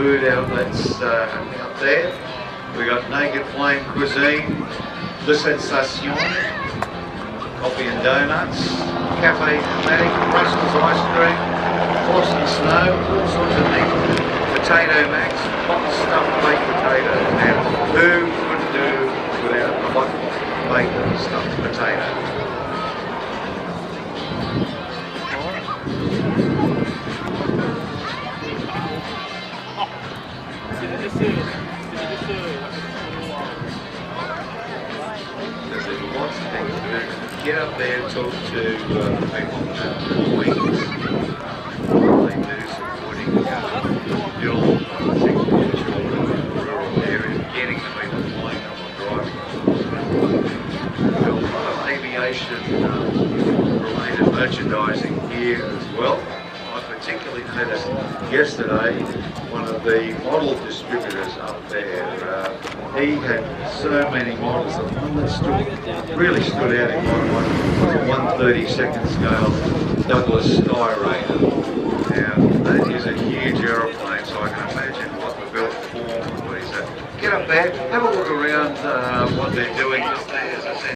food outlets out there. We got Naked Flame Cuisine, Le Sensation, coffee and donuts, Cafe Dramatic, Brussels ice cream, Frost and Snow, all sorts of things. Potato Max, hot stuffed baked potatoes. Now, who could do without a hot baked stuffed potato? There's lots of things to do. Get up there, talk to people employees. They do supporting build agricultural rural areas, getting the people employing them on driving. Build a lot of aviation related merchandising here as well. I particularly noticed yesterday one of the model distributors up there, he had so many models. The one that really stood out in my mind was a 1/32nd scale Douglas Skyraider. Now that is a huge aeroplane, so I can imagine what the built form would be. So get up there, have a look around what they're doing. As I said,